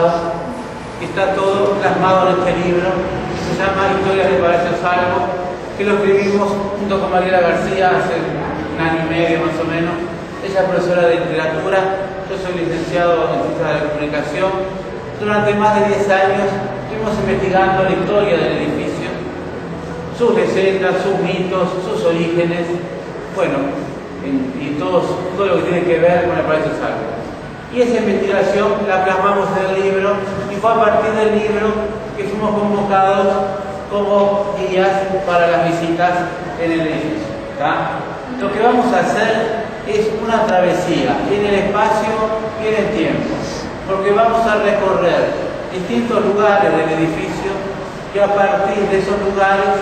Está todo plasmado en este libro, se llama Historias de Palacio Salvo, que lo escribimos junto con Mariela García hace un año y medio más o menos. Ella es profesora de literatura, yo soy licenciado en Ciencias de la Comunicación. Durante más de 10 años estuvimos investigando la historia del edificio, sus leyendas, sus mitos, sus orígenes, bueno, y todo lo que tiene que ver con el Palacio Salvo. Y esa investigación la plasmamos en el libro, y fue a partir del libro que fuimos convocados como guías para las visitas en el edificio. Lo que vamos a hacer es una travesía en el espacio y en el tiempo, porque vamos a recorrer distintos lugares del edificio y a partir de esos lugares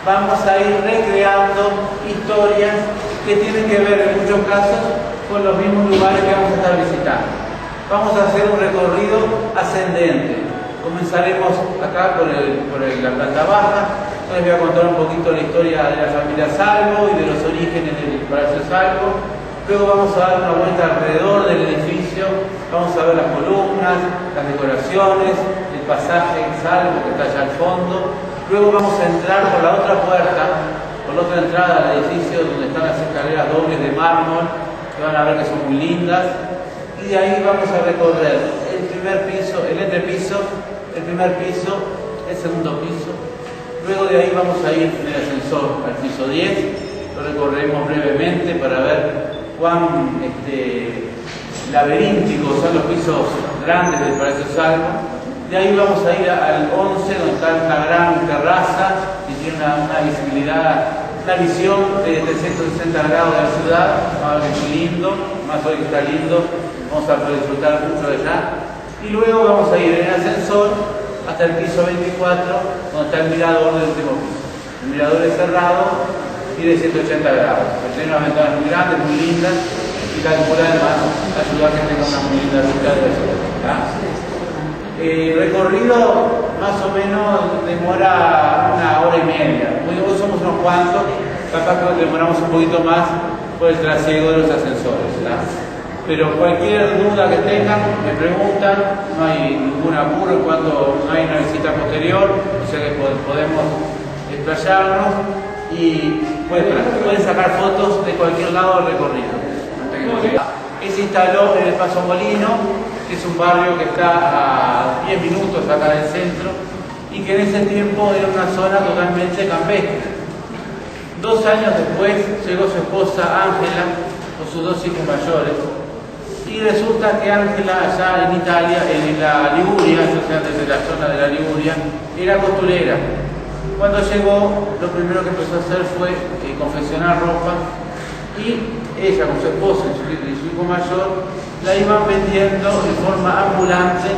vamos a ir recreando historias que tienen que ver en muchos casos con los mismos lugares que vamos a estar visitando. Vamos a hacer un recorrido ascendente. Comenzaremos acá por la planta baja. Les voy a contar un poquito la historia de la familia Salvo y de los orígenes del Palacio Salvo. Luego vamos a dar una vuelta alrededor del edificio. Vamos a ver las columnas, las decoraciones, el pasaje Salvo que está allá al fondo. Luego vamos a entrar por la otra puerta, por la otra entrada al edificio donde están las escaleras dobles de mármol, que van a ver que son muy lindas, y de ahí vamos a recorrer el primer piso, el entrepiso, el primer piso, el segundo piso. Luego de ahí vamos a ir en el ascensor al piso 10, lo recorremos brevemente para ver cuán laberínticos son los pisos grandes del Palacio Salvo. De ahí vamos a ir al 11, donde está una gran terraza y tiene una visibilidad, una visión de 360 grados de la ciudad. Va a ver que es lindo, más hoy que está lindo, vamos a poder disfrutar mucho de allá. Y luego vamos a ir en el ascensor hasta el piso 24, donde está el mirador del último piso. El mirador es cerrado y de 180 grados. Tiene unas ventanas muy grandes, muy lindas, y calcula además ayuda a que tenga una muy linda vista de la ciudad. El recorrido más o menos demora 1 hora y media. Hoy somos unos cuantos, capaz que demoramos un poquito más por el trasiego de los ascensores. Pero cualquier duda que tengan, me preguntan, no hay ningún apuro en cuanto no hay una visita posterior, o sea que podemos explayarnos y pueden sacar fotos de cualquier lado del recorrido. Él se instaló en el Paso Molino, que es un barrio que está a 10 minutos acá del centro y que en ese tiempo era una zona totalmente campestre. 2 años después llegó su esposa Ángela con sus 2 hijos mayores y resulta que Ángela allá en Italia, en la Liguria, o sea desde la zona de la Liguria, era costurera. Cuando llegó, lo primero que empezó a hacer fue confeccionar ropa y ella con su esposa y su hijo mayor la iban vendiendo de forma ambulante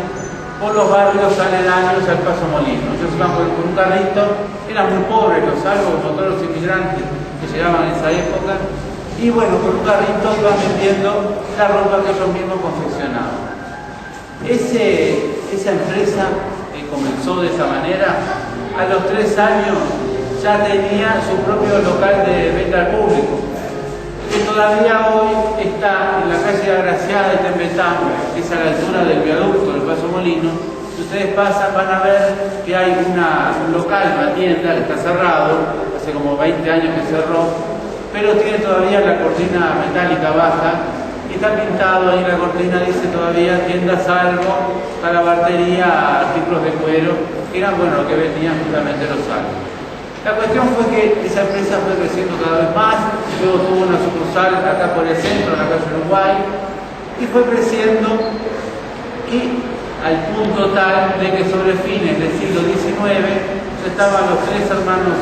por los barrios aledaños al Paso Molino. Ellos iban con un carrito, eran muy pobres los salvos, como todos los inmigrantes que llegaban en esa época, y bueno, con un carrito iban vendiendo la ropa que ellos mismos confeccionaban. Esa empresa que comenzó de esa manera, a los 3 años ya tenía su propio local de venta al público, que todavía hoy está en la calle Agraciada de Tempestad, que es a la altura del viaducto del Paso Molino. Si ustedes pasan van a ver que hay un local, una tienda que está cerrado, hace como 20 años que cerró, pero tiene todavía la cortina metálica baja y está pintado ahí la cortina, dice todavía tienda Salvo, calabartería, artículos de cuero, que eran lo que vendían justamente los salvos. La cuestión fue que esa empresa fue creciendo cada vez más, luego tuvo una sucursal acá por el centro, en la calle Uruguay, y fue creciendo y al punto tal de que sobre fines del siglo XIX estaban los 3 hermanos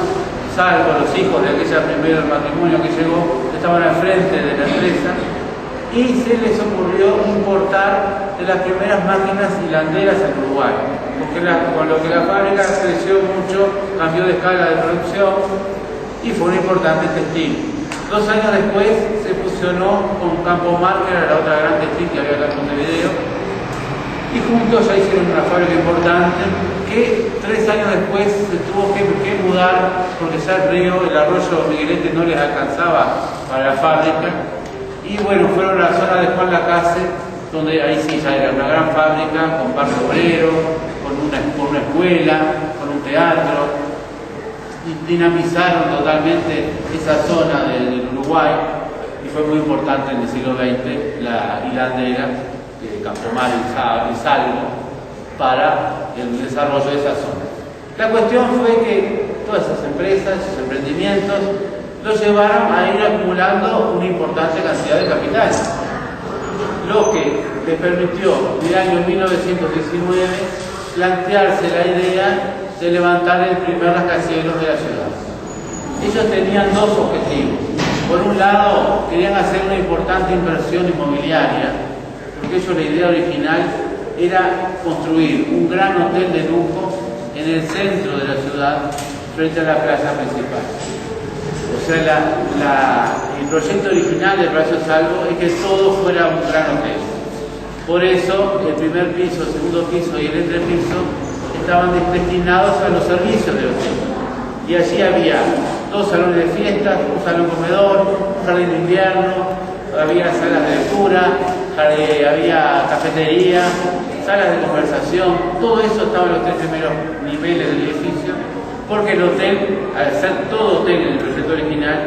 Salvo, los hijos de aquella primer matrimonio que llegó, estaban al frente de la empresa y se les ocurrió importar de las primeras máquinas hilanderas en Uruguay, porque con lo que la fábrica creció mucho, cambió de escala de producción y fue un importante textil. 2 años después se fusionó con Campo Mar, que era la otra gran textil que había acá en Montevideo, y juntos ya hicieron una fábrica importante que 3 años después se tuvo que mudar porque ya el arroyo Miguelete no les alcanzaba para la fábrica. Y bueno, fueron a la zona de Juan Lacase donde ahí sí ya era una gran fábrica, con parque obrero, con una escuela, con un teatro. Dinamizaron totalmente esa zona del Uruguay y fue muy importante en el siglo XX la hilandera, Campomar y Salvo, para el desarrollo de esa zona. La cuestión fue que todas esas empresas, esos emprendimientos, los llevaron a ir acumulando una importante cantidad de capital, lo que les permitió en el año 1919 plantearse la idea de levantar el primer rascacielos de la ciudad. Ellos tenían dos objetivos. Por un lado, querían hacer una importante inversión inmobiliaria, porque ellos la idea original era construir un gran hotel de lujo en el centro de la ciudad, frente a la plaza principal. O sea, el proyecto original del Palacio Salvo es que todo fuera un gran hotel. Por eso, el primer piso, el segundo piso y el entrepiso estaban destinados a los servicios del hotel. Y allí había 2 salones de fiestas, un salón comedor, un jardín de invierno, había salas de lectura, había cafetería, salas de conversación. Todo eso estaba en los 3 primeros niveles del edificio, porque el hotel, al ser todo hotel en el proyecto original,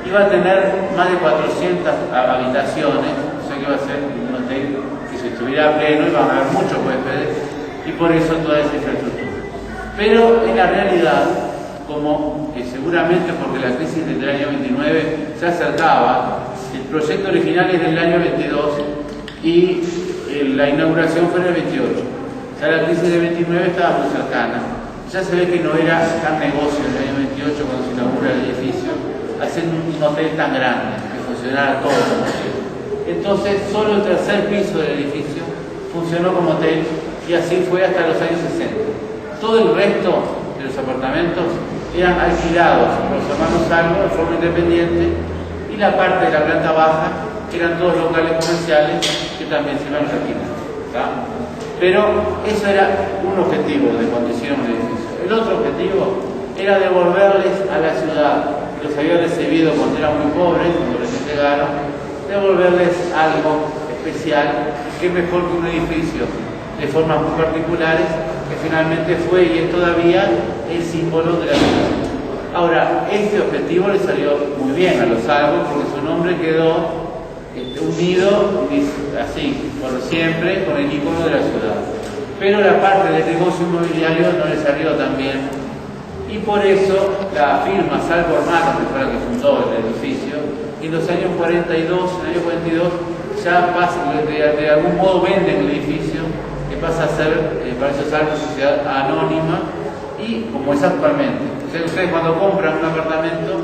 iba a tener más de 400 habitaciones, o sea que iba a ser un hotel que si estuviera pleno iban a haber muchos huéspedes, y por eso toda esa infraestructura. Pero en la realidad, como seguramente porque la crisis del año 29 se acercaba, el proyecto original es del año 22 y la inauguración fue en el 28. Ya la crisis del 29 estaba muy cercana. Ya se ve que no era tan negocio en el año 28 cuando se inaugura el edificio hacer un hotel tan grande, que funcionara todo como hotel. Entonces solo el tercer piso del edificio funcionó como hotel y así fue hasta los años 60. Todo el resto de los apartamentos eran alquilados por los hermanos Salvo de forma independiente y la parte de la planta baja eran todos locales comerciales que también se iban a alquilar. Pero eso era un objetivo de cuando hicieron el edificio. El otro objetivo era devolverles a la ciudad, que los había recibido cuando eran muy pobres, cuando recién llegaron, devolverles algo especial, que es mejor que un edificio de formas muy particulares, que finalmente fue y es todavía el símbolo de la ciudad. Ahora, este objetivo le salió muy bien a los Salvo porque su nombre quedó unido así, por siempre, con el icono de la ciudad. Pero la parte del negocio inmobiliario no le salió tan bien y por eso la firma Salvo Hermanos, que fue la que fundó el edificio, en los años 42, en el año 42, ya pasa, de algún modo venden el edificio, que pasa a ser Palacio Salvo sociedad anónima y como es actualmente. Entonces ustedes cuando compran un apartamento,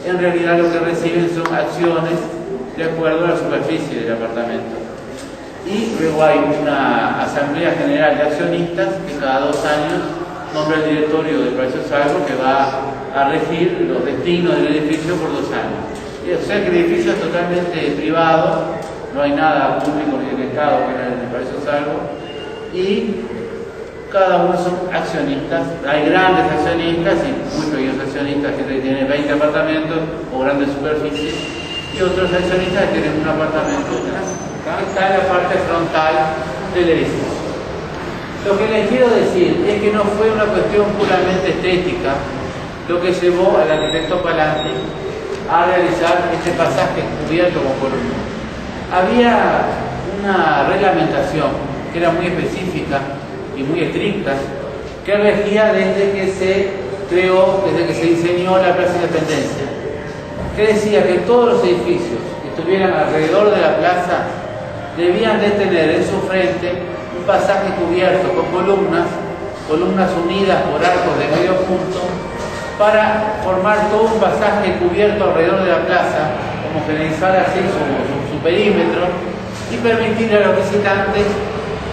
en realidad lo que reciben son acciones de acuerdo a la superficie del apartamento. Y luego hay una asamblea general de accionistas que cada 2 años nombra el directorio del Palacio Salvo que va a regir los destinos del edificio por 2 años. O sea que el edificio es totalmente privado, no hay nada público ni del Estado que en el Palacio Salvo, y cada uno son accionistas. Hay grandes accionistas y muy pequeños accionistas, gente que tiene 20 apartamentos o grandes superficies, y otros accionistas que tienen un apartamento. Está en la parte frontal del edificio. Lo que les quiero decir es que no fue una cuestión puramente estética lo que llevó al arquitecto Palanti a realizar este pasaje cubierto con columnas. Había una reglamentación que era muy específica y muy estricta, que regía desde que se creó, desde que se diseñó la Plaza Independencia, que decía que todos los edificios que estuvieran alrededor de la plaza debían de tener en su frente un pasaje cubierto con columnas unidas por arcos de medio punto, para formar todo un pasaje cubierto alrededor de la plaza, homogeneizar así su perímetro y permitirle a los visitantes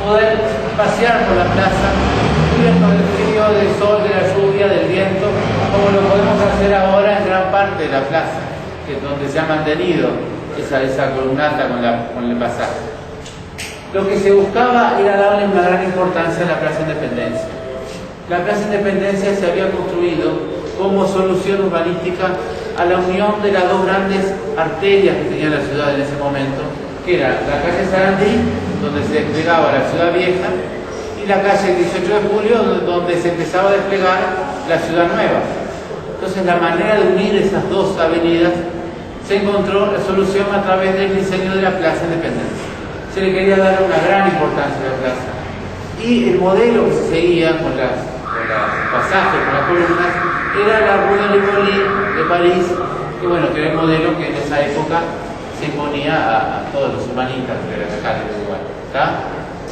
poder pasear por la plaza libres del frío, del sol, de la lluvia, del viento, como lo podemos hacer ahora en gran parte de la plaza, que es donde se ha mantenido esa columnata con el pasaje. Lo que se buscaba era darle una gran importancia a la Plaza Independencia. La Plaza Independencia se había construido como solución urbanística a la unión de las 2 grandes arterias que tenía la ciudad en ese momento, que era la calle Sarandí, donde se desplegaba la ciudad vieja, y la calle 18 de julio, donde se empezaba a desplegar la ciudad nueva. Entonces la manera de unir esas dos avenidas se encontró la solución a través del diseño de la Plaza Independencia. Se le quería dar una gran importancia a la plaza. Y el modelo que se seguía con los pasajes, con las columnas, era la Rue de Rivoli de París, que bueno, que era el modelo que en esa época se imponía a todos los humanistas de la calle de igual. ¿Está?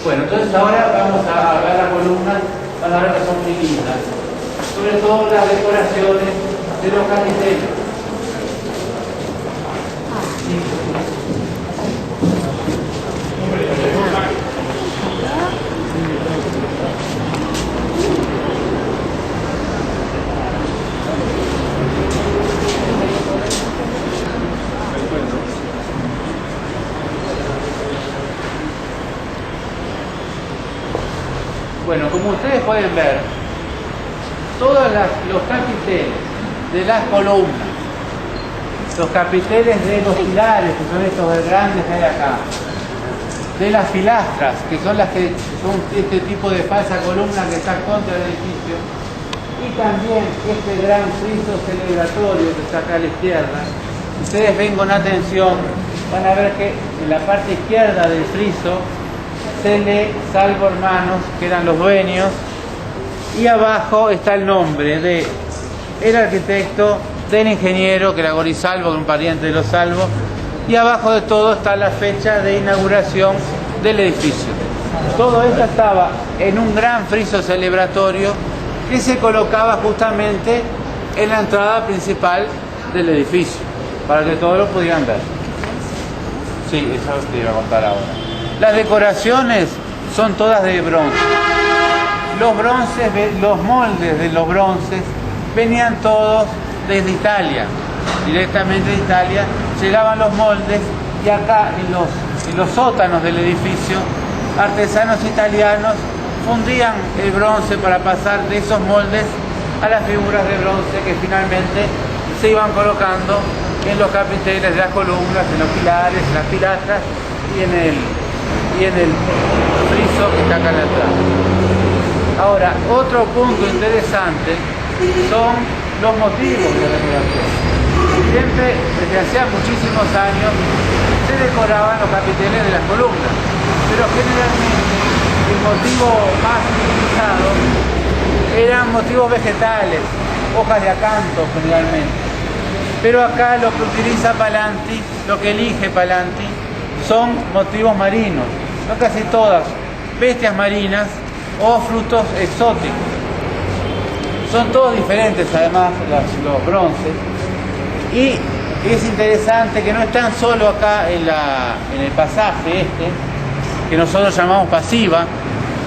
Bueno, entonces ahora vamos a ver las columnas, van a ver que son muy lindas, sobre todo las decoraciones de los capiteles. Bueno, como ustedes pueden ver, todos los capiteles de las columnas, los capiteles de los pilares, que son estos grandes que hay acá, de las pilastras, que son las que son este tipo de falsa columna que está contra el edificio, y también este gran friso celebratorio que está acá a la izquierda. Ustedes ven con atención, van a ver que en la parte izquierda del friso se lee Salvo Hermanos, que eran los dueños, y abajo está el nombre del arquitecto, del ingeniero, que era Gorisalvo, un pariente de los Salvos, y abajo de todo está la fecha de inauguración del edificio. Todo esto estaba en un gran friso celebratorio que se colocaba justamente en la entrada principal del edificio, para que todos lo pudieran ver. Sí, eso te iba a contar ahora. Las decoraciones son todas de bronce. Los moldes de los bronces venían todos desde Italia, directamente de Italia. Llegaban los moldes y acá en los sótanos del edificio, artesanos italianos fundían el bronce para pasar de esos moldes a las figuras de bronce que finalmente se iban colocando en los capiteles de las columnas, en los pilares, en las pilastras y en el friso que está acá en la entrada. Ahora, otro punto interesante son los motivos de la decoración. Siempre, desde hacía muchísimos años, se decoraban los capiteles de las columnas, pero generalmente el motivo más utilizado eran motivos vegetales, hojas de acanto generalmente. Pero acá lo que utiliza Palanti, lo que elige Palanti, son motivos marinos, no casi todas, bestias marinas o frutos exóticos. Son todos diferentes además los bronces, y es interesante que no están solo acá en el pasaje que nosotros llamamos pasiva.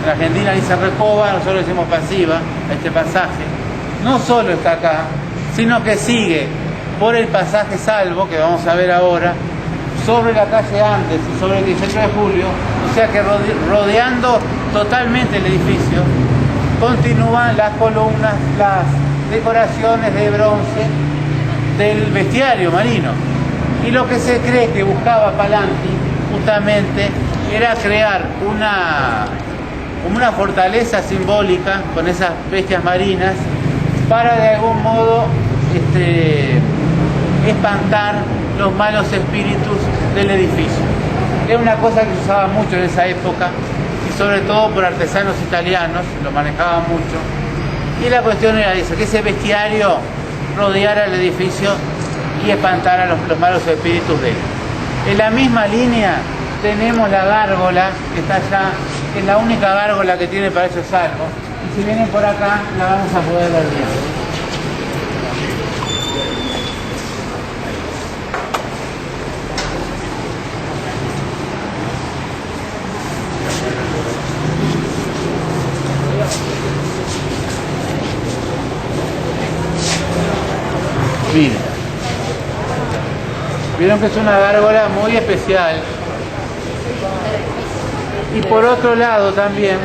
En Argentina dice recoba, nosotros decimos pasiva a este pasaje. No solo está acá, sino que sigue por el pasaje Salvo, que vamos a ver ahora, sobre la calle Andes y sobre el 18 de julio, o sea que rodeando totalmente el edificio, continúan las columnas, las decoraciones de bronce del bestiario marino. Y lo que se cree que buscaba Palanti justamente era crear una fortaleza simbólica con esas bestias marinas para de algún modo espantar los malos espíritus del edificio. Era una cosa que se usaba mucho en esa época y sobre todo por artesanos italianos, lo manejaban mucho. Y la cuestión era esa, que ese bestiario rodeara el edificio y espantara los malos espíritus de él. En la misma línea tenemos la gárgola que está allá, que es la única gárgola que tiene para esos Salvo. Y si vienen por acá la vamos a poder ver bien. Miren, vieron que es una gárgola muy especial, y por otro lado también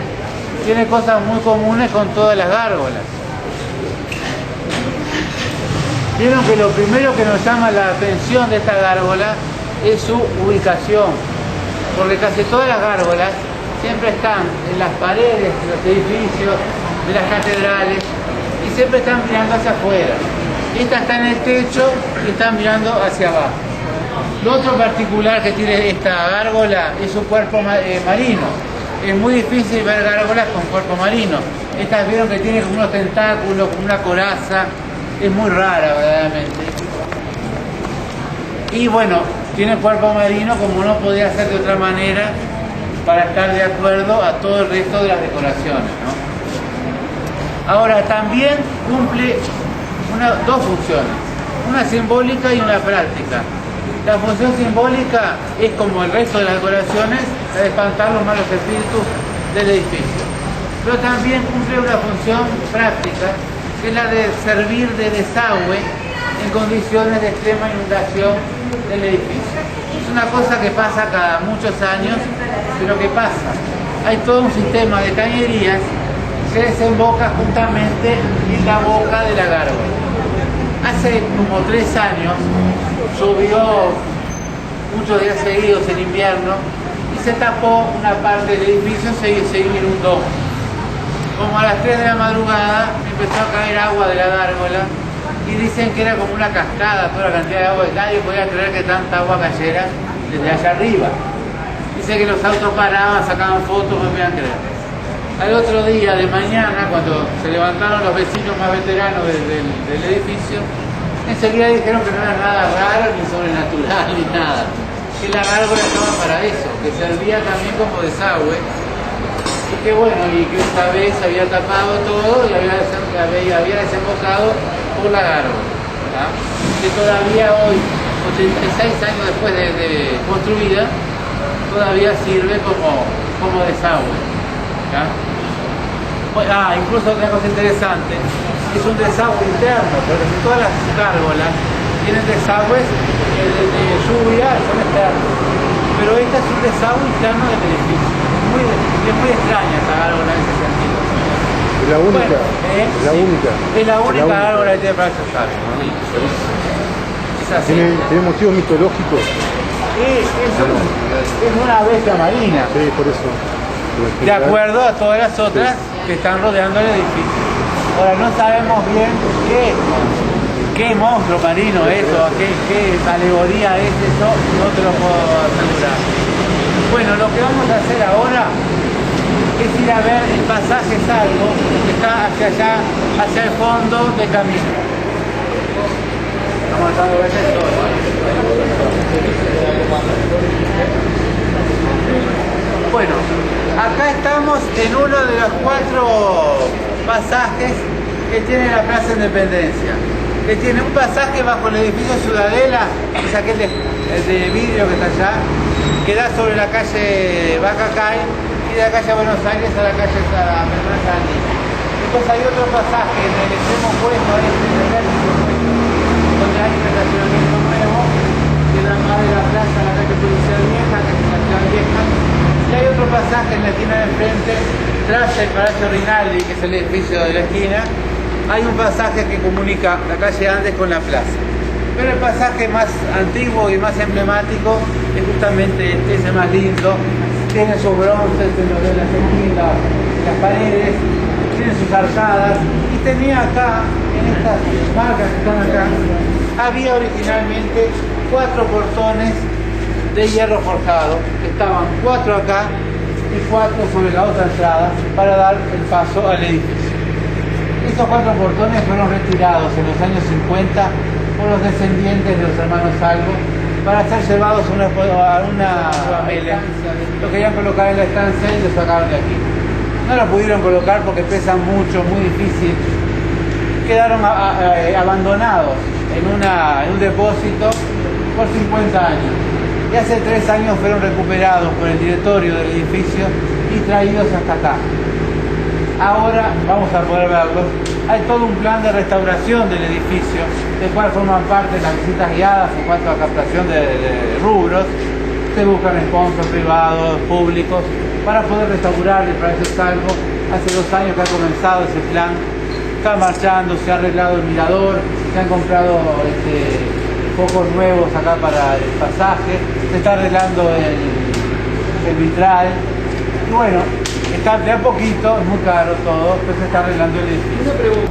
tiene cosas muy comunes con todas las gárgolas. Vieron que lo primero que nos llama la atención de esta gárgola es su ubicación. porque casi todas las gárgolas siempre están en las paredes de los edificios, de las catedrales, y siempre están mirando hacia afuera. Esta está en el techo y están mirando hacia abajo. Lo otro particular que tiene esta gárgola es su cuerpo marino. Es muy difícil ver gárgolas con cuerpo marino. Estas vieron que tiene como unos tentáculos, como una coraza. Es muy rara, verdaderamente. Y bueno, tiene cuerpo marino como no podía ser de otra manera para estar de acuerdo a todo el resto de las decoraciones, ¿no? Ahora, también cumple dos funciones, una simbólica y una práctica. La función simbólica es como el resto de las decoraciones, la de espantar los malos espíritus del edificio. Pero también cumple una función práctica, que es la de servir de desagüe en condiciones de extrema inundación del edificio. Es una cosa que pasa cada muchos años, pero ¿qué pasa? Hay todo un sistema de cañerías que desemboca justamente en la boca de la gárgola. Hace como 3 años llovió muchos días seguidos en invierno y se tapó una parte del edificio, se inundó. Como a las 3 de la madrugada empezó a caer agua de la gárgola y dicen que era como una cascada toda la cantidad de agua, y nadie podía creer que tanta agua cayera desde allá arriba. Dice que los autos paraban, sacaban fotos, no podían creer. Al otro día de mañana, cuando se levantaron los vecinos más veteranos del edificio, enseguida dijeron que no era nada raro, ni sobrenatural, ni nada. Que la gárgola estaba para eso, que servía también como desagüe. Y que bueno, y que esta vez había tapado todo y había desembocado por la gárgola, ¿verdad? Que todavía hoy, 86 años después de construida, todavía sirve como desagüe, ¿ya? Incluso otra cosa interesante, es un desagüe interno, porque todas las gárgolas tienen desagües de lluvia, son externos, pero esta es un desagüe interno del edificio. Es muy extraña esta gárgola en ese sentido. Es la única. Es la única gárgola que tiene Palacio Salvo. Es así. ¿Tiene motivos mitológicos? Es una bestia marina. Sí, por eso. De acuerdo a todas las otras que están rodeando el edificio. Ahora no sabemos bien qué monstruo marino es o qué alegoría es eso, no te lo puedo asegurar. Bueno, lo que vamos a hacer ahora es ir a ver el pasaje Salvo, que está hacia allá, hacia el fondo del camino. Estamos tratando de ver esto. Bueno, acá estamos en uno de los 4 pasajes que tiene la Plaza Independencia. Que tiene un pasaje bajo el edificio Ciudadela, que es aquel de vidrio que está allá, que da sobre la calle Bacacay y de la calle Buenos Aires a la calle Pedro Sandí. Después hay otro pasaje en el extremo opuesto a este, donde hay un estacionamiento nuevo, que da más de la plaza a la calle Policial Vieja, que es la ciudad vieja. Y hay otro pasaje en la esquina de enfrente, tras el Palacio Rinaldi, que es el edificio de la esquina. Hay un pasaje que comunica la calle Andes con la plaza. Pero el pasaje más antiguo y más emblemático es justamente este, es el más lindo. Tiene sus bronces en lo de las esquinas, las paredes, tiene sus arcadas. Y tenía acá, en estas marcas que están acá, había originalmente 4 portones de hierro forjado. Estaban 4 acá y 4 sobre la otra entrada para dar el paso al edificio. Estos 4 portones fueron retirados en los años 50 por los descendientes de los hermanos Salvo para ser llevados a una familia. Lo querían colocar en la estancia y lo sacaron de aquí. No lo pudieron colocar porque pesan mucho, muy difícil. Quedaron abandonados en un depósito por 50 años. Y hace 3 años fueron recuperados por el directorio del edificio y traídos hasta acá. Ahora vamos a poder verlos. Hay todo un plan de restauración del edificio, del cual forman parte las visitas guiadas en cuanto a captación de rubros. Se buscan sponsors privados, públicos, para poder restaurar el Palacio Salvo. Hace 2 años que ha comenzado ese plan. Está marchando, se ha arreglado el mirador, se han comprado focos nuevos acá para el pasaje, se está arreglando el vitral. Y bueno, está de a poquito, es muy caro todo, pero se está arreglando el edificio. Una pregunta.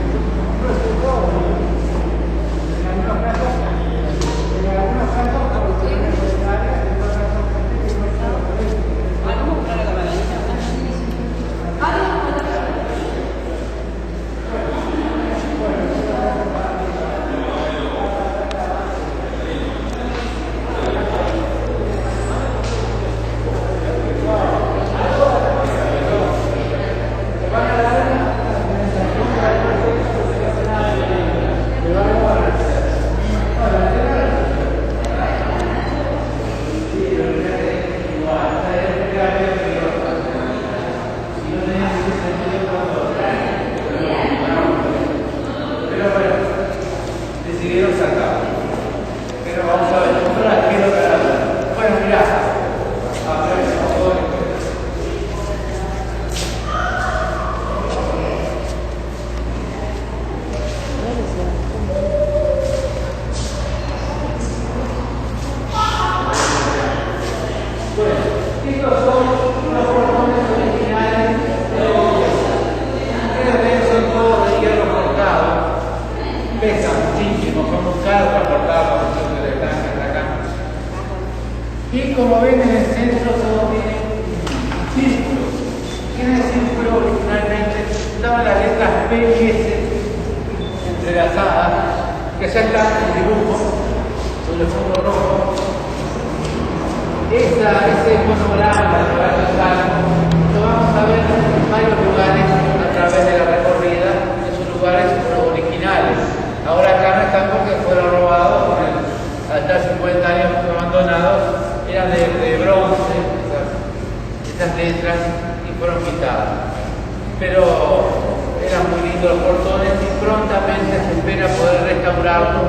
Y como ven en el centro todo tiene círculos. En el círculo originalmente estaban las letras P y S entrelazadas, que ya están en dibujo sobre fondo rojo. Ese fonograma de la lo vamos a ver en varios lugares a través de la recorrida, en sus lugares originales. Ahora acá no están porque fueron robados, hasta 50 años abandonados. Eran de bronce, esas letras, y fueron quitadas. Pero eran muy lindos los portones y prontamente se espera poder restaurarlos,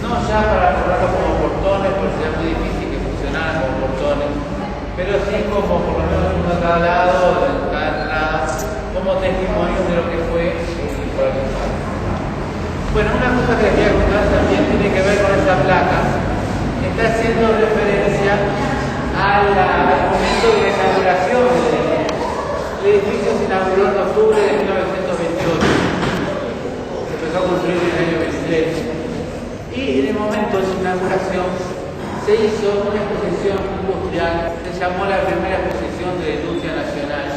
no ya para ponerlos como portones, porque sería muy difícil que funcionaran como portones, pero sí como por lo menos uno a cada lado, en cada entrada, como testimonio de lo que fue el corazón. Bueno, una cosa que les voy a contar también tiene que ver con esa placa. Está haciendo referencia al momento de la inauguración del edificio. El edificio se inauguró en octubre de 1928. Se empezó a construir en el año 23. Y en el momento de su inauguración se hizo una exposición industrial que se llamó la primera exposición de la industria nacional,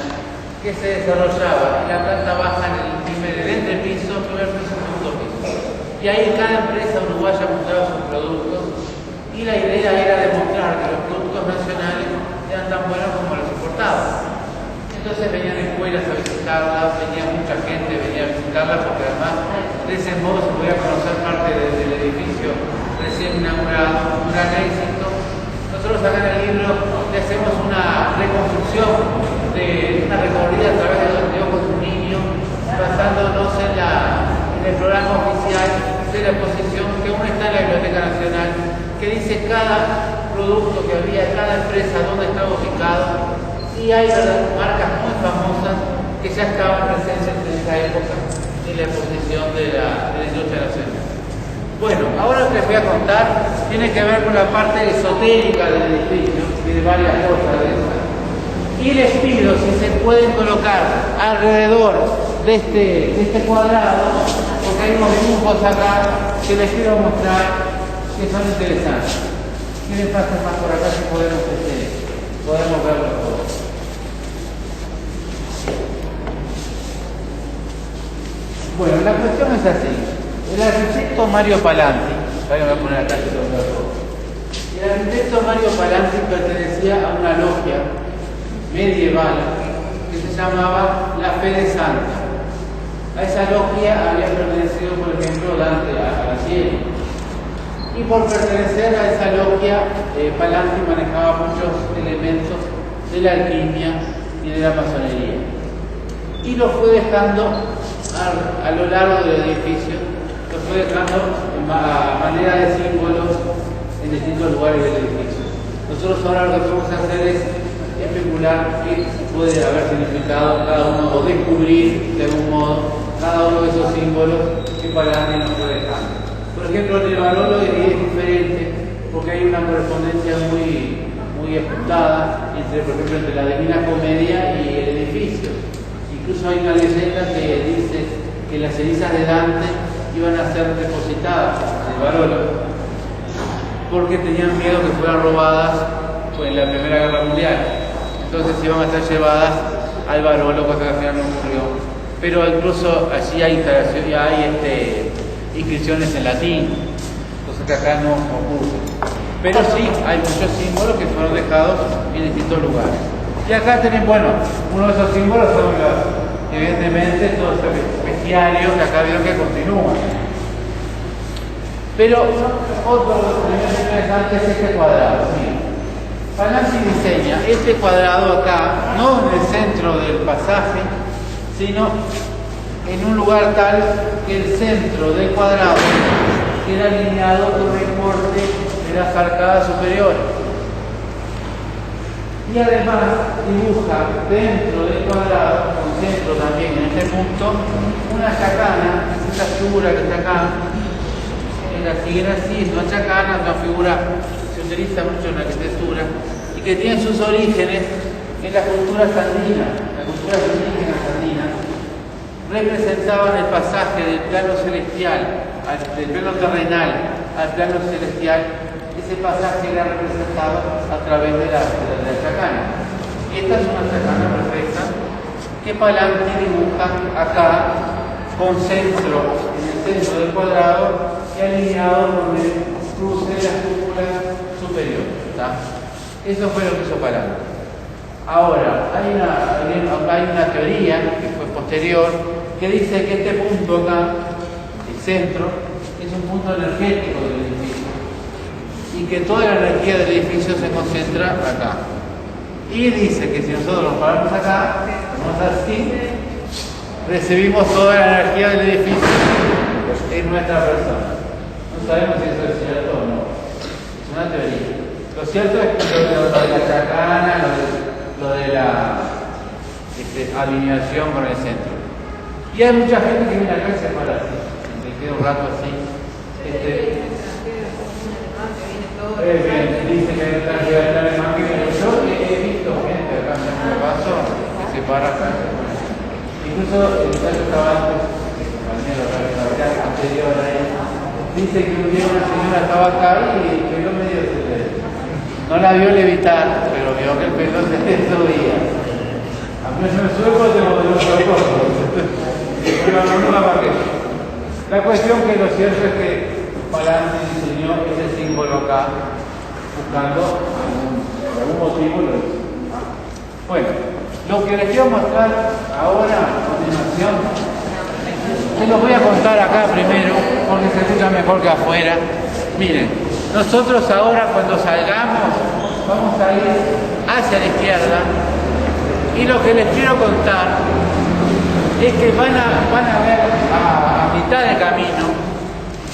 que se desarrollaba en la planta baja en el entrepiso, primer piso, segundo piso. Y ahí cada empresa uruguaya mostraba sus productos. Y la idea era demostrar que los productos nacionales eran tan buenos como los importados. Entonces venían escuelas a visitarlas, venía mucha gente, venía a visitarlas porque además de ese modo se podía conocer parte del edificio recién inaugurado, un gran éxito. Nosotros acá en el libro le hacemos una reconstrucción de una recorrida a través de los ojos de un niño, basándonos en el programa oficial de la exposición que aún está en la Biblioteca Nacional, que dice cada producto que había, cada empresa, dónde estaba ubicado, y hay marcas muy famosas que ya estaban presentes en esa época en la exposición de la industria nacional. Bueno, ahora lo que les voy a contar tiene que ver con la parte esotérica del edificio y de varias cosas de esas. Y les pido si se pueden colocar alrededor de este cuadrado, porque hay unos dibujos acá que les quiero mostrar que son interesantes. ¿Quiénes pasan más por acá si podemos verlo todos? Bueno, la cuestión es así. El arquitecto Mario Palanti, voy a poner acá el arquitecto Mario Palanti pertenecía a una logia medieval que se llamaba la Fe de Santa. A esa logia había pertenecido, por ejemplo, Dante Alighieri. Y por pertenecer a esa logia, Palanti manejaba muchos elementos de la alquimia y de la masonería. Y lo fue dejando a lo largo del edificio, lo fue dejando a manera de símbolos en distintos lugares del edificio. Nosotros ahora lo que vamos a hacer es especular qué puede haber significado cada uno, o descubrir de algún modo cada uno de esos símbolos que Palanti nos fue dejando. Por ejemplo, el Barolo es diferente porque hay una correspondencia muy muy ajustada entre, por ejemplo, entre la Divina Comedia y el edificio. Incluso hay una leyenda que dice que las cenizas de Dante iban a ser depositadas en el Barolo, porque tenían miedo que fueran robadas en la Primera Guerra Mundial. Entonces iban a ser llevadas al Barolo, cosa que al final no ocurrió. Pero incluso allí hay inscripciones en latín, cosa que acá no ocurre. Pero sí, hay muchos símbolos que fueron dejados en distintos lugares. Y acá tienen, bueno, uno de esos símbolos son evidentemente todos los bestiarios que acá vieron que continúan. Pero otro elemento interesante es este cuadrado. Miren, Palazzi diseña este cuadrado acá, no en el centro del pasaje, sino en un lugar tal que el centro del cuadrado queda alineado con el corte de las arcadas superiores. Y además dibuja dentro del cuadrado, con centro también en este punto, una chacana, esta figura que está acá, la siguen así, es una chacana, una figura que se utiliza mucho en la arquitectura y que tiene sus orígenes en las culturas andinas. Las culturas indígenas andinas representaban el pasaje del plano celestial, del plano terrenal al plano celestial. Ese pasaje era representado a través de la chacana. Y esta es una chacana perfecta que Palazzi dibuja acá con centro en el centro del cuadrado y alineado con el cruce de la cúpula superior. ¿Tá? Eso fue lo que hizo Palazzi. Ahora, hay una teoría que fue posterior que dice que este punto acá, el centro, es un punto energético del edificio y que toda la energía del edificio se concentra acá. Y dice que si nosotros nos paramos acá, vamos así, recibimos toda la energía del edificio en nuestra persona. No sabemos si eso es cierto o no. Es una teoría. Lo cierto es que lo de la chacana, lo de la alineación con el centro. Y hay mucha gente que viene acá y se para así, se queda un rato así. Dice que está el alemán que yo he visto gente acá en el paso que se para acá. Incluso el muchacho estaba antes, el compañero anterior a él, dice que un día una señora estaba acá y el pelo medio se le... No la vio levitar, pero vio que el pelo se le subía. A mí se me sube porque tengo de los ojos. La cuestión que lo cierto es que Palazzi diseñó ese símbolo acá, buscando algún motivo. Bueno, lo que les quiero mostrar ahora a continuación, se los voy a contar acá primero, porque se escucha mejor que afuera. Miren, nosotros ahora cuando salgamos, vamos a ir hacia la izquierda, y lo que les quiero contar es que van a ver a mitad de camino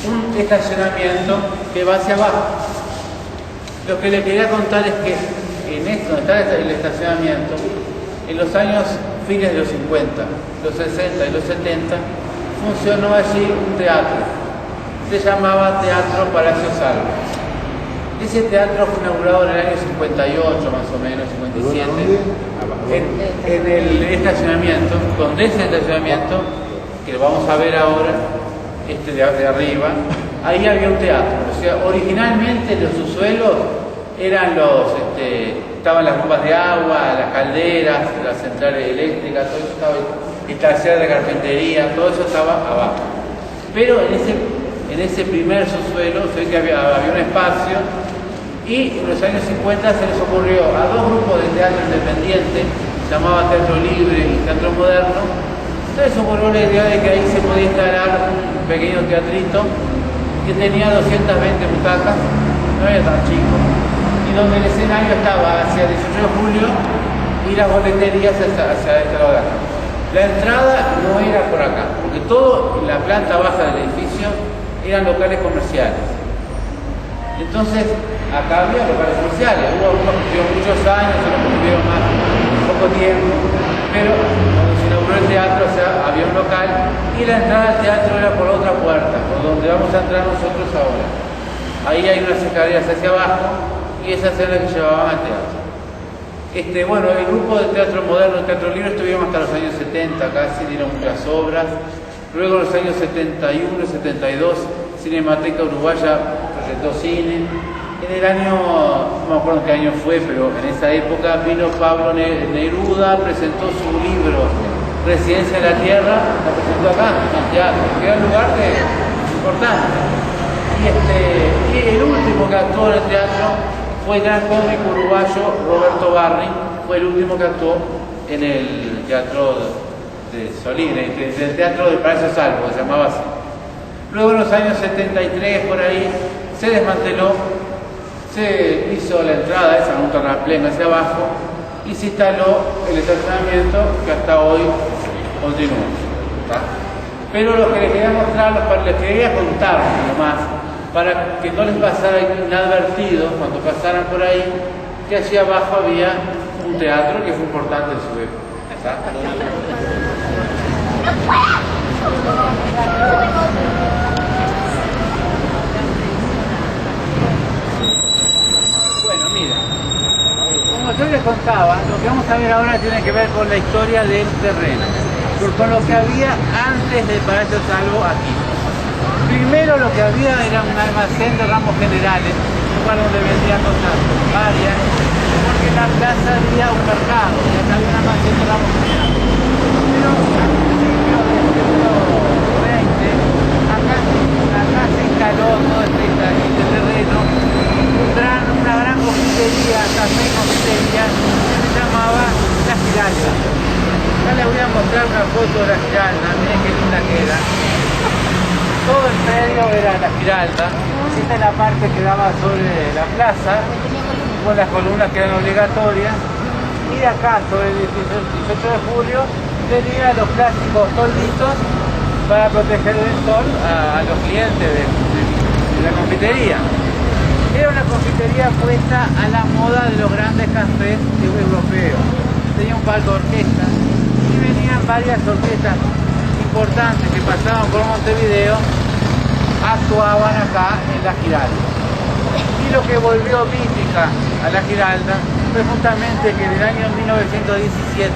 un estacionamiento que va hacia abajo. Lo que les quería contar es que en esto, donde está el estacionamiento, en los años fines de los 50, los 60 y los 70, funcionó allí un teatro. Se llamaba Teatro Palacio Salvo. Ese teatro fue inaugurado en el año 58, más o menos, 57, en el estacionamiento, donde ese estacionamiento, que lo vamos a ver ahora, de arriba, ahí había un teatro. O sea, originalmente los subsuelos eran estaban las bombas de agua, las calderas, las centrales eléctricas, todo eso estaba, el taller de carpintería, todo eso estaba abajo. Pero en ese primer subsuelo se ve que había un espacio, y en los años 50 se les ocurrió a dos grupos de teatro independiente, se llamaba Teatro Libre y Teatro Moderno. Entonces se ocurrió la idea de que ahí se podía instalar un pequeño teatrito que tenía 220 butacas, no era tan chico, y donde el escenario estaba hacia el 18 de julio y las boleterías hacia este lado de acá. La entrada no era por acá, porque todo la planta baja del edificio eran locales comerciales. Entonces, acá había locales comerciales, hubo muchos años, otros tuvieron más, poco tiempo, pero cuando se inauguró el teatro, o sea, había un local y la entrada al teatro era por otra puerta, por donde vamos a entrar nosotros ahora. Ahí hay unas escaleras hacia abajo y y esas eran las que llevaban al teatro. Bueno, el grupo de teatro moderno, teatro libre, estuvieron hasta los años 70, casi dieron muchas obras. Luego en los años 71, 72, Cinemateca Uruguaya presentó cine. En el año, no me acuerdo qué año fue, pero en esa época vino Pablo Neruda, presentó su libro Residencia en la Tierra, la presentó acá, en Santiago, que era un lugar importante. Y el último que actuó en el teatro fue el gran cómico uruguayo Roberto Barri, fue el último que actuó en el teatro de Solís, del teatro de Paraíso Salvo, se llamaba así. Luego en los años 73, por ahí, se desmanteló, se hizo la entrada, esa un terraplén hacia abajo, y se instaló el estacionamiento que hasta hoy continúa. ¿Tá? Pero lo que les quería mostrar, les quería contar nomás, para que no les pasara inadvertido cuando pasaran por ahí, que allí abajo había un teatro que fue importante en su época. ¿Tá? Bueno, mira, como yo les contaba, lo que vamos a ver ahora tiene que ver con la historia del terreno, con lo que había antes del Paraíso Salvo aquí. Primero lo que había era un almacén de ramos generales, un lugar donde vendían cosas varias, porque en la plaza había un mercado, y acá había un almacén de ramos generales. Pero al principio del siglo XX, acá se instaló todo este terreno, una gran confitería, café y confitería, que se llamaba La Giralda. Acá les voy a mostrar una foto de La Giralda, miren qué linda que era. Todo el predio era La Giralda, esta es la parte que daba sobre la plaza, con las columnas que eran obligatorias, y acá sobre el 18 de julio tenía los clásicos tolditos para proteger del sol a los clientes de la confitería. Era una confitería puesta a la moda de los grandes cafés europeos. Tenía un palco de orquesta y venían varias orquestas importantes que pasaban por Montevideo, actuaban acá en La Giralda. Y lo que volvió mítica a La Giralda fue justamente que en el año 1917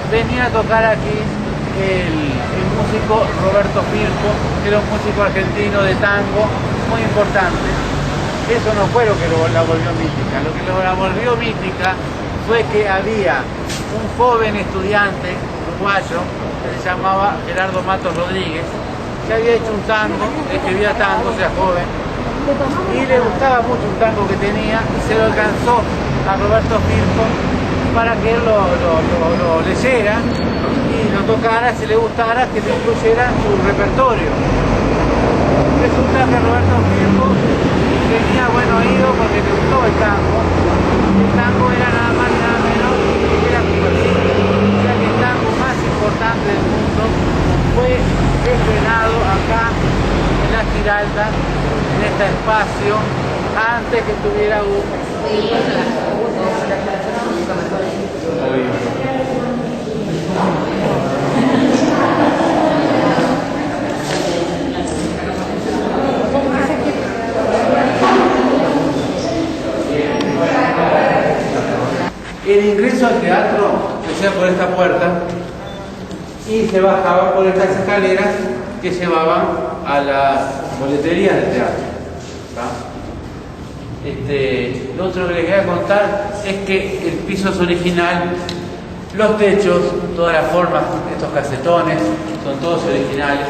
venía a tocar aquí el músico Roberto Firpo, que era un músico argentino de tango muy importante. Eso no fue lo que la volvió mítica. Lo que la volvió mítica fue que había un joven estudiante uruguayo que se llamaba Gerardo Matos Rodríguez, que había hecho un tango, escribía tango, o sea, joven, y le gustaba mucho un tango que tenía, y se lo alcanzó a Roberto Firpo para que él lo leyera y lo tocara, si le gustara, que lo incluyera en su repertorio. Resulta que Roberto Firpo tenía buen oído porque le gustó el tango. El tango era nada más y nada menos que la Cumbrecita. O sea que el tango más importante del mundo fue estrenado acá en La Giralda, en este espacio, antes que tuviera un... El ingreso al teatro se hacía por esta puerta y se bajaba por estas escaleras que llevaban a las boleterías del teatro. Lo otro que les quería contar es que el piso es original, los techos, todas las formas, estos casetones, son todos originales.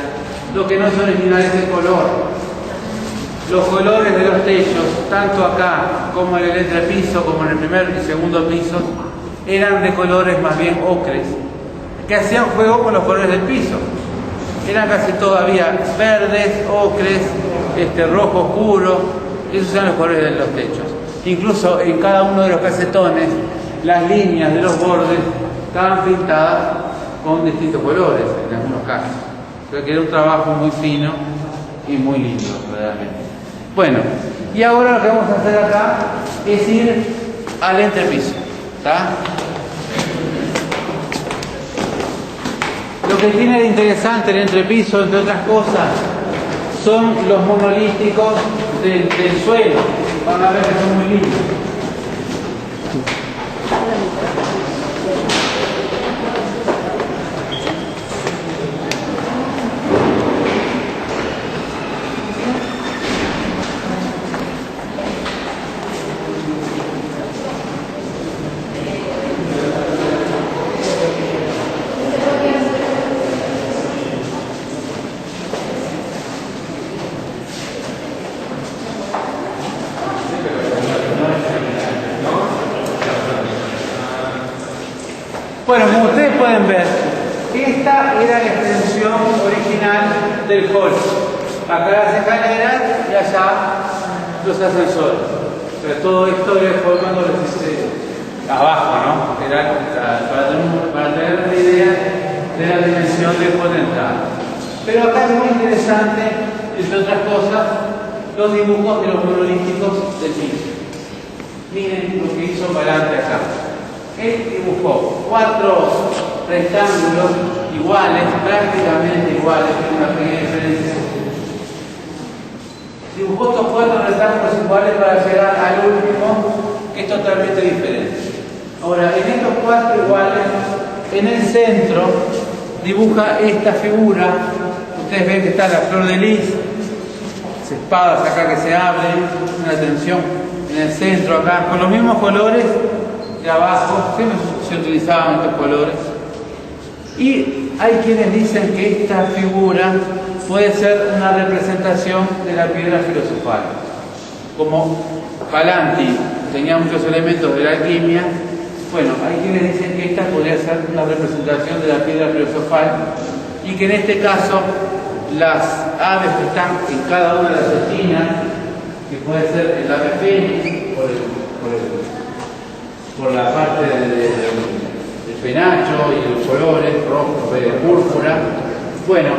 Lo que no es original es el color. Los colores de los techos, tanto acá como en el entrepiso, como en el primer y segundo piso, eran de colores más bien ocres, que hacían juego con los colores del piso. Eran casi todavía verdes, ocres, rojo oscuro, esos eran los colores de los techos. Incluso en cada uno de los casetones, las líneas de los bordes estaban pintadas con distintos colores, en algunos casos. O sea que era un trabajo muy fino y muy lindo, verdaderamente. Bueno, y ahora lo que vamos a hacer acá es ir al entrepiso, ¿está? Lo que tiene de interesante el entrepiso, entre otras cosas, son los monolíticos del suelo. van a ver que son muy lindos. Bueno, como ustedes pueden ver, esta era la extensión original del hall. Acá las escaleras y allá los ascensores. Pero todo esto fue cuando les hice abajo, ¿no? Era para tener una idea de la dimensión del hall de entrada. Pero acá es muy interesante, entre otras cosas, los dibujos de los monolíticos del piso. Miren lo que hizo Palante acá. Él dibujó 4 rectángulos iguales, prácticamente iguales, con una pequeña diferencia. Dibujó estos 4 rectángulos iguales para llegar al último, que es totalmente diferente. Ahora, en estos 4 iguales, en el centro, dibuja esta figura. Ustedes ven que está la flor de lis, espadas acá que se abren, una tensión en el centro acá, con los mismos colores de abajo, siempre se utilizaban estos colores. Y hay quienes dicen que esta figura puede ser una representación de la piedra filosofal. Como Palanti tenía muchos elementos de la alquimia, bueno, hay quienes dicen que esta podría ser una representación de la piedra filosofal y que en este caso las aves que están en cada una de las esquinas, que puede ser el ave fénix por la parte del penacho y los colores rojo, verde, púrpura. Bueno,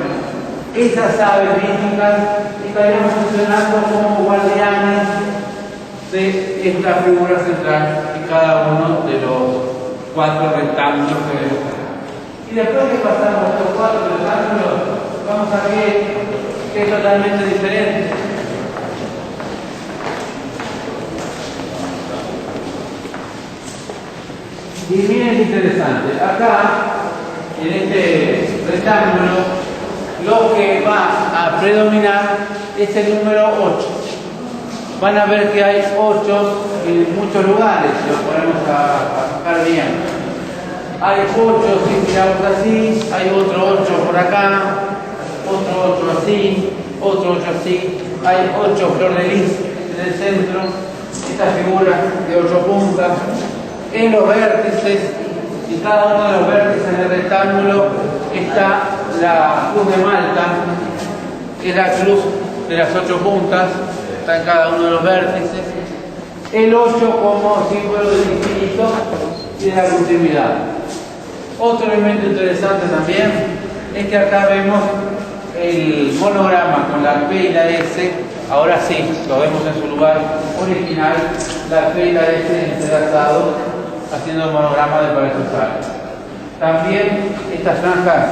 esas aves míticas estarían funcionando como guardianes de esta figura central en cada uno de los 4 rectángulos que vemos acá. Y después que pasamos estos 4 rectángulos, vamos a ver que es totalmente diferente. Y miren qué interesante, acá en este rectángulo lo que va a predominar es el número 8. Van a ver que hay 8 en muchos lugares, si lo ponemos a fijar bien. Hay 8 si miramos así, hay otro 8 por acá, otro 8 así, otro 8 así, hay 8 flor de lis en el centro, esta figura de 8 puntas. En los vértices, y cada uno de los vértices del rectángulo está la cruz de Malta, que es la cruz de las 8 puntas, está en cada uno de los vértices. El 8 como símbolo del infinito y de la continuidad. Otro elemento interesante también es que acá vemos el monograma con la P y la S. Ahora sí, lo vemos en su lugar original, la P y la S entrelazados, haciendo el monograma de Palacio Salvo. También estas franjas,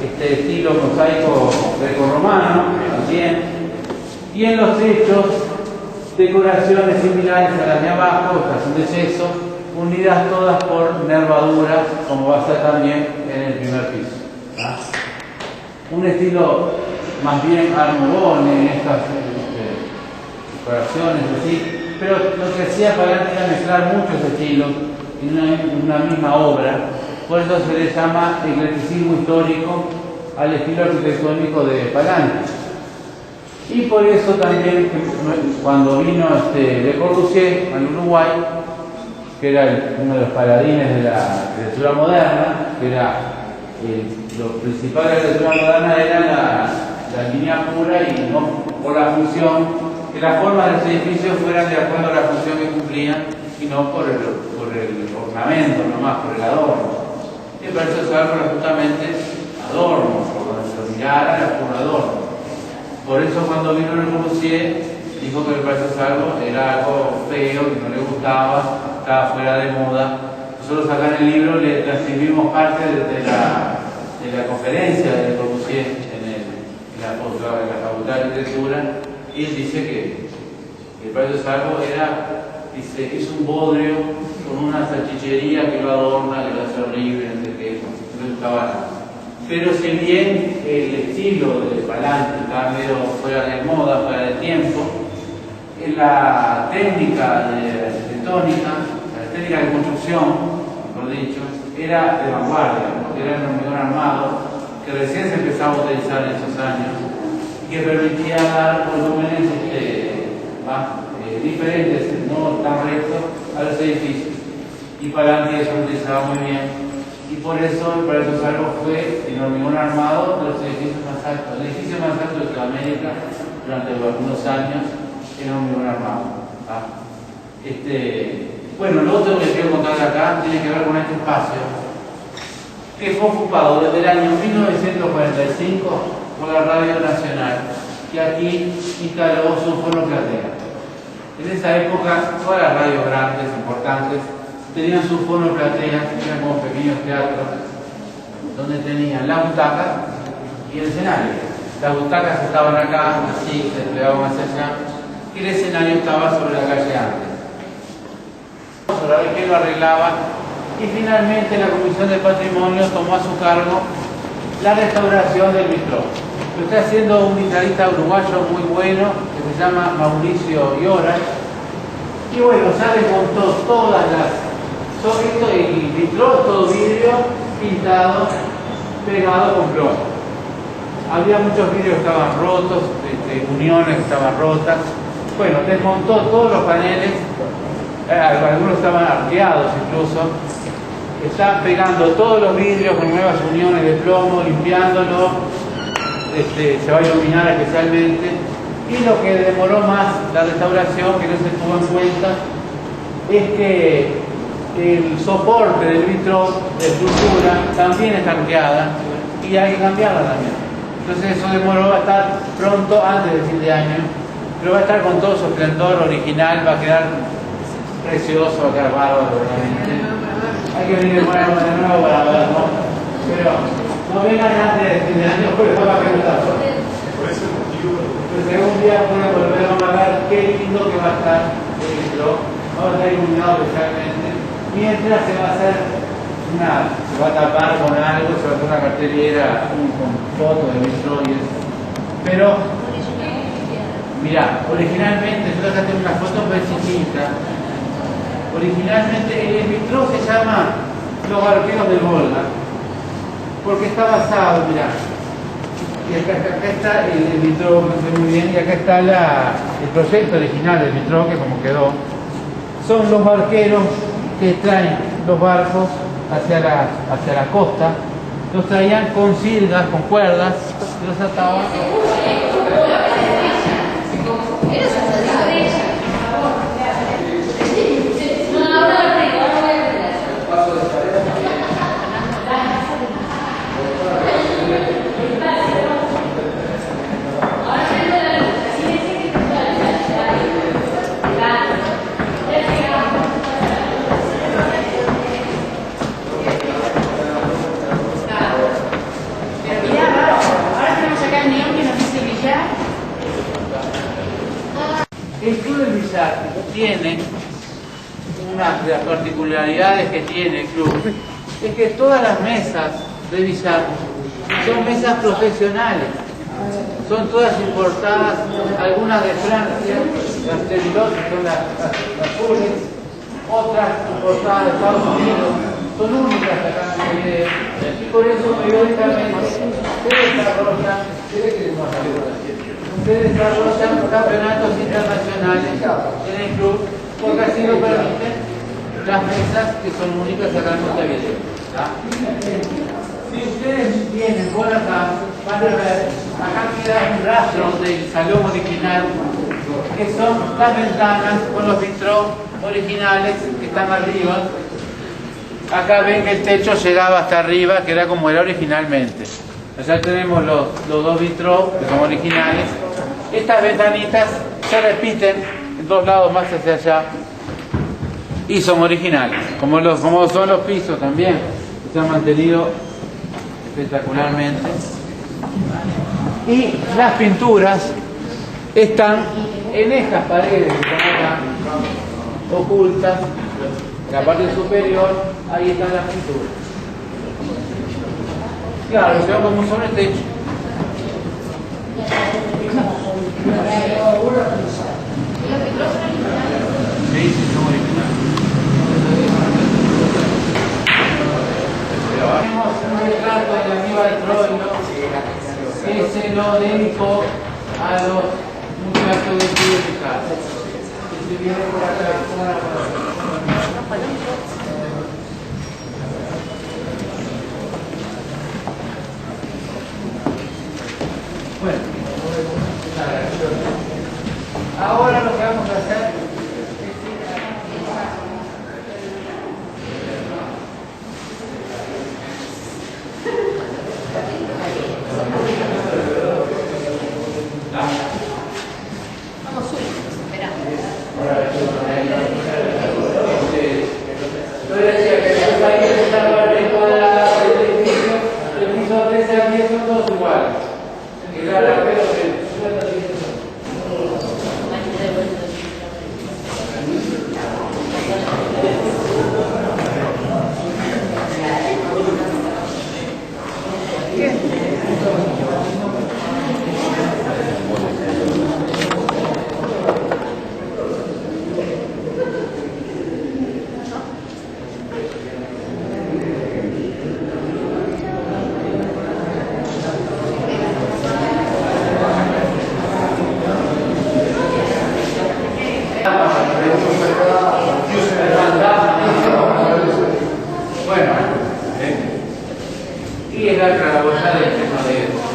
estilo mosaico grecorromano, también. Y en los techos, decoraciones similares a las de abajo, estación de yeso, unidas todas por nervaduras, como va a ser también en el primer piso. Un estilo más bien armorone en estas decoraciones, así. Pero lo que hacía Palanti era mezclar muchos estilos en una misma obra, por eso se le llama eclecticismo histórico al estilo arquitectónico de Palanti. Y por eso también cuando vino Le Corbusier al Uruguay, que era uno de los paladines de la arquitectura moderna, que era lo principal de la arquitectura moderna era la línea pura y no por la función, que las formas de los edificios fueran de acuerdo a la función que cumplían y no por el ornamento nomás, por el adorno. Y el Palacio Salvo era justamente adorno, por donde se lo mirara era puro adorno. Por eso cuando vino Le Corbusier dijo que el Palacio Salvo era algo feo, que no le gustaba, estaba fuera de moda. Nosotros acá en el libro le transcribimos parte de la conferencia de Le Corbusier en la Facultad de Arquitectura, y él dice que El Palacio Salvo hizo un bodrio con una salchichería que lo adorna, que lo hace horrible, no sé qué, no gustaba nada. Pero si bien el estilo de Palante estaba medio fuera de moda, fuera de tiempo, la técnica arquitectónica, la técnica de construcción, mejor dicho, era de vanguardia, porque era un hormigón armado que recién se empezaba a utilizar en esos años y que permitía dar volúmenes diferentes, no tan rectos, a los edificios. Y Palante eso lo utilizaba muy bien. Y por eso el Palacio Salvo fue el hormigón armado de los edificios más altos. El edificio más alto de Sudamérica durante algunos años era hormigón armado. Bueno, lo otro que quiero contar acá tiene que ver con este espacio, que fue ocupado desde el año 1945 por la Radio Nacional, que aquí instaló su fonoplatea. En esa época, todas las radios grandes, importantes, tenían su fonoplatea, que eran como pequeños teatros, donde tenían las butacas y el escenario. Las butacas estaban acá, así, se desplegaban hacia allá, y el escenario estaba sobre la calle antes. A ver qué lo arreglaba, y finalmente la Comisión de Patrimonio tomó a su cargo la restauración del vitró. Lo está haciendo un vitralista uruguayo muy bueno, que se llama Mauricio Llora, y bueno, ya desmontó todas las... el vitró, todo vidrio, pintado, pegado con plomo. Había muchos vidrios que estaban rotos, uniones que estaban rotas. Bueno, desmontó todos los paneles, algunos estaban arqueados incluso. Está pegando todos los vidrios con nuevas uniones de plomo, limpiándolo. Se va a iluminar especialmente. Y lo que demoró más la restauración, que no se tuvo en cuenta, es que el soporte del vitró de estructura también está arqueada y hay que cambiarla también. Entonces eso demoró, va a estar pronto, antes del fin de año, pero va a estar con todo su esplendor original, va a quedar precioso, va a quedar bárbaro realmente. Hay que venir de nuevo para verlo, pero no vengan antes del fin de año porque va a preguntar. Por ese motivo. Pues algún día pueden volver a ver qué lindo que va a estar el vitró, va a estar iluminado especialmente. Mientras se va a hacer se va a tapar con algo, se va a hacer una cartelera con fotos de vitró y eso. Pero, mira, originalmente, yo acá tengo una foto muy chiquita. Originalmente el vitró se llama Los Barqueros del Volga, porque está basado, mirá. Y acá está el vitró, no sé muy bien, y acá está el proyecto original del vitró, que como quedó. Son los barqueros que traen los barcos hacia la costa, los traían con silgas, con cuerdas, y los ataban. El Club del Billar tiene una de las particularidades que tiene el club, es que todas las mesas de billar son mesas profesionales, son todas importadas, algunas de Francia, las Terilot, que son las azules, otras importadas de Estados Unidos, son únicas acá en el video, y por eso periódicamente se desarrollan campeonatos internacionales en el club, porque así lo permiten las mesas que son únicas acá en Montevideo. Si ustedes vienen por acá, van a ver, acá queda un rastro del salón original, que son las ventanas con los vitrós originales que están arriba. Acá ven que el techo llegaba hasta arriba, que era como era originalmente. Allá tenemos los dos vitrós, que son originales. Estas ventanitas se repiten en dos lados más hacia allá y son originales, como son los pisos también, que se han mantenido espectacularmente. Y las pinturas están en estas paredes que están acá, ocultas, en la parte superior, ahí están las pinturas. Claro, se va como sobre el techo. Sí, sí, son originales. Tenemos un retrato de Aníbal Troilo que se lo dedicó a los muchachos de estudio de casa. Que se viene por acá. Bueno, ahora lo que vamos a hacer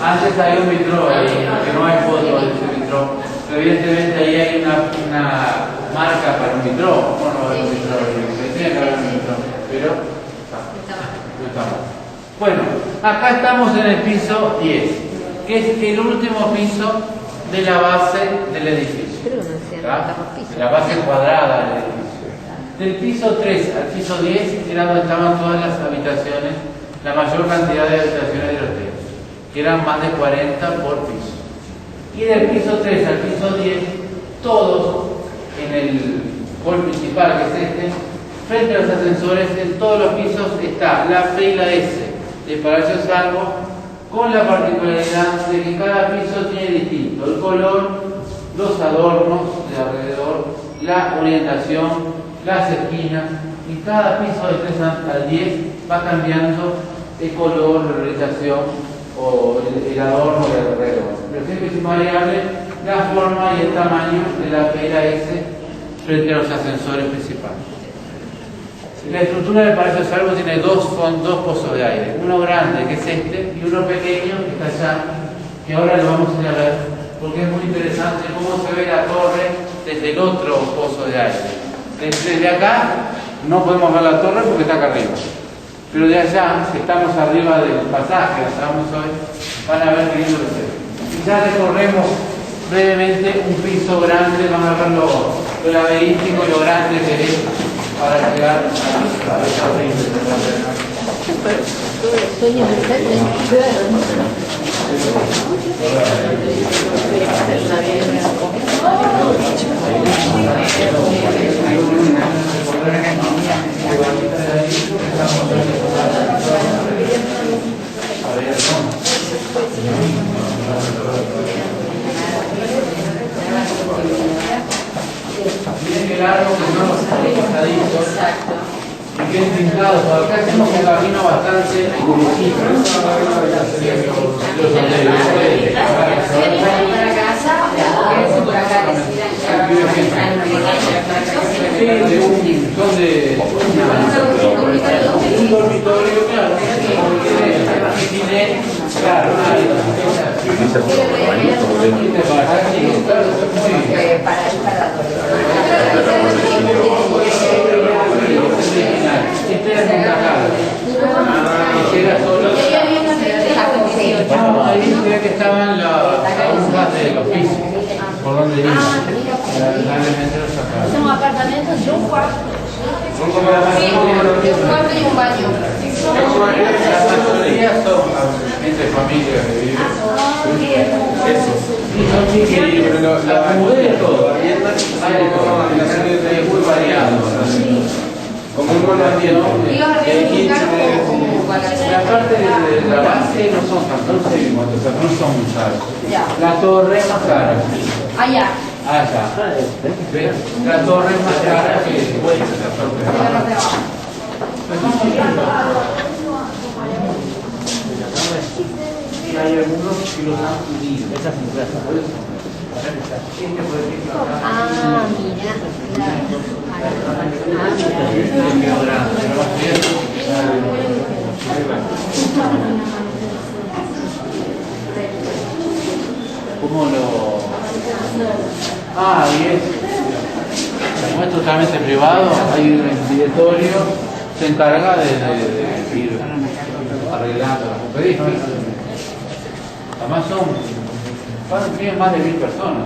antes había un vitrón ahí, que no hay foto de ese vitrón. Evidentemente ahí hay una marca para un vitrón. Bueno, no hay un vitrón, tiene que haber un vitrón, pero no está mal. Bueno, acá estamos en el piso 10, que es el último piso de la base del edificio. De la base cuadrada del edificio. Del piso 3 al piso 10 era donde estaban todas las habitaciones, la mayor cantidad de habitaciones del hotel, que eran más de 40 por piso. Y del piso 3 al piso 10, todos en el hall principal, que es este, frente a los ascensores, en todos los pisos está la P y la S de Palacio Salvo, con la particularidad de que cada piso tiene distinto el color, los adornos de alrededor, la orientación, las esquinas, y cada piso de 3 al 10 va cambiando el color, la orientación o el adorno de alrededor. Pero siempre es invariable la forma y el tamaño de la P y la S frente a los ascensores principales. La estructura del Palacio Salvo tiene dos pozos de aire, uno grande que es este y uno pequeño que está allá, que ahora lo vamos a ir a ver porque es muy interesante cómo se ve la torre desde el otro pozo de aire. Desde acá no podemos ver la torre porque está acá arriba, pero de allá, si estamos arriba del pasaje que estamos hoy, van a ver qué lindo que se ve. Y ya recorremos brevemente un piso grande, van a ver lo laberístico y lo grande que es para llegar a esa miren qué largo que son los pasaditos y qué pintados. Acá hacemos un camino bastante dirigido. Un dormitorio, claro, claro, ahí se ve que estaban las agujas de los pisos, por donde iban. Son apartamentos de un cuarto. Son como las Un cuarto y un baño. la mayoría son entre familias que viven. Son Sí, son chiquitos, pero ¿Ibas a reivindicar o la parte de la base no son tantos, no sé cuántos, pero no son muy caros. Ya. La torre es más cara. Allá. Allá. ¿Ves? La torre es más cara que la torre de Allá abajo. de abajo. Pues son muy lindos. Y hay algunos que los han unido. Esa es mi casa. Por eso. Este, por ejemplo, acá. Ah, mira. Este quedó grande, pero más bien. ¿Cómo lo...? Ah, y es... Como es totalmente privado, hay un directorio, se encarga de ir arreglando las pedís. Además tienen más de 1000 personas.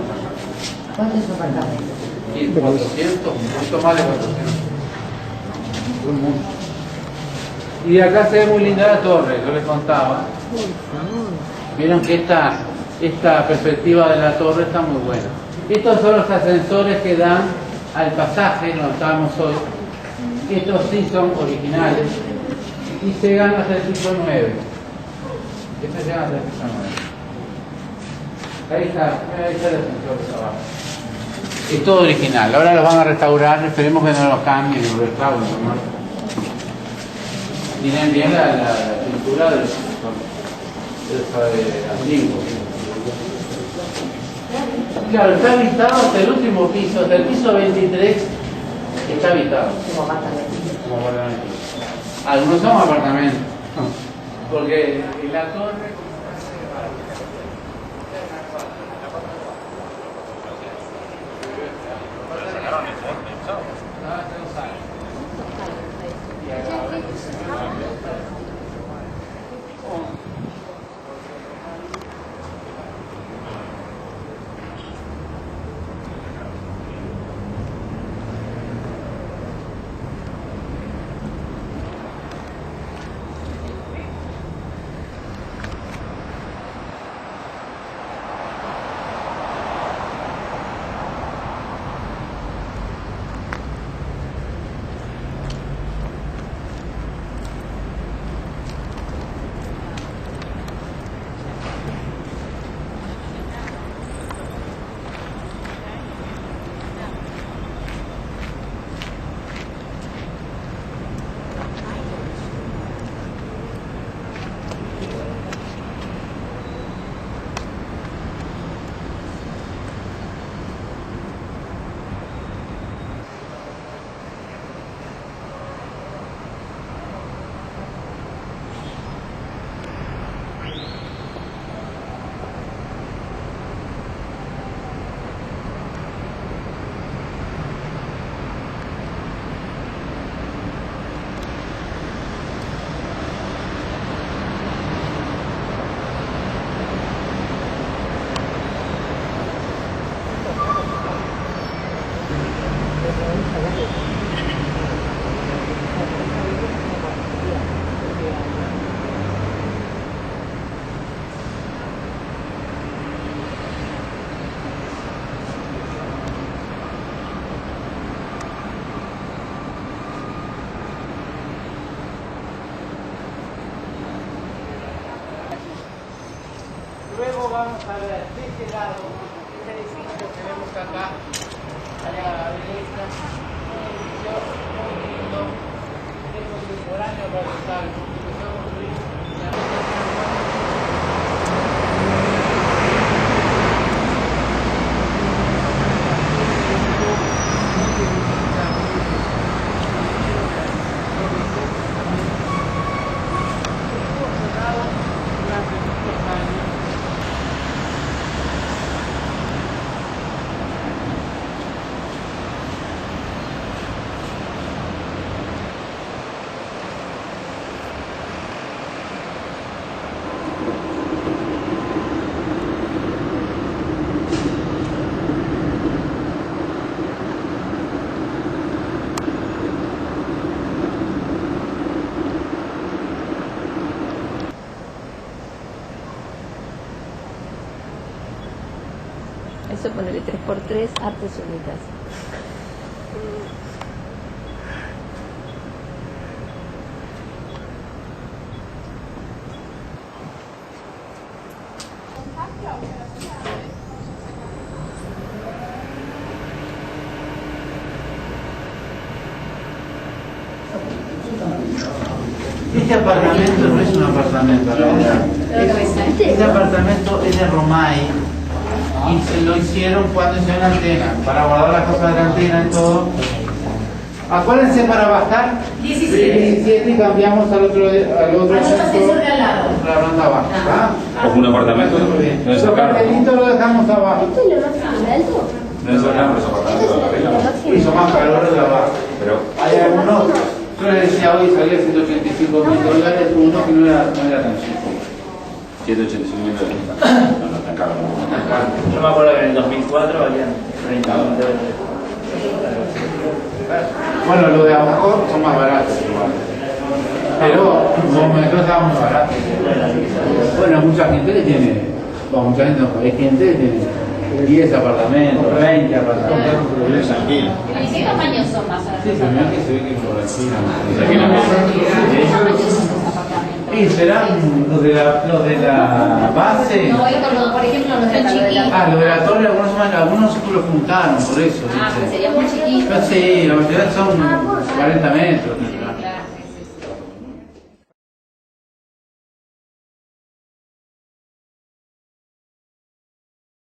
¿Cuántos apartamentos? Y 400, un poquito más de 400. Son muchos. Y acá se ve muy linda la torre, yo les contaba. Vieron que esta perspectiva de la torre está muy buena. Estos son los ascensores que dan al pasaje donde estábamos hoy. Estos sí son originales y llegan hasta el piso 9. Estos llegan hasta el piso 9. Ahí está el ascensor de abajo. Es todo original. Ahora los van a restaurar, esperemos que no los cambien o restauren, ¿no? Tienen bien la pintura del antiguo. Claro, está habitado hasta el último piso, hasta el piso 23 está habitado. Como apartamento. Como apartamento. Algunos son apartamentos. Porque en la torre. Luego vamos a ver de este lado, este edificio que vemos acá, allá a la derecha, un edificio muy lindo, es contemporáneo para estar, empezó a construir durante muchos años. Eso ponerle 3x3, artes únicas. Este apartamento no es un apartamento, en realidad. Este apartamento es de Romay y se lo hicieron cuando hicieron la antena, para guardar las cosas de la antena y todo. Acuérdense para bajar 17 y cambiamos al otro ascensor de al lado. la planta abajo. ¿Va? Como un apartamento. No es Los acá. cartelitos lo dejamos abajo. ¿Esto es lo máximo de alto? No es acá, pero es apartamento de Lo arriba. máximo. Hizo más calor de abajo. Pero Hay algunos, yo les decía hoy salía $185.000, uno que no era tan chico. 185 mil dólares. No, no, tan caro. Yo me acuerdo que en el 2004 valían 30 mil dólares. Bueno, los de abajo son más baratos igual. Pero como nosotros estábamos baratos. Bueno, mucha gente que tiene, bueno, mucha gente no, hay gente que tiene 10 apartamentos, 20 apartamentos. Tranquilo. ¿Y qué tamaños son más o menos? Sí, se me da que se ve que por aquí Aquí no. ¿Qué tamaños son esos apartamentos? y serán los de la base. No voy con los, por ejemplo, los de chiquitos. Ah, los de la torre, algunos lo juntaron, por eso. Ah, ¿viste? pues sería muy chiquito. Pero sí, la mayoría son 40 metros.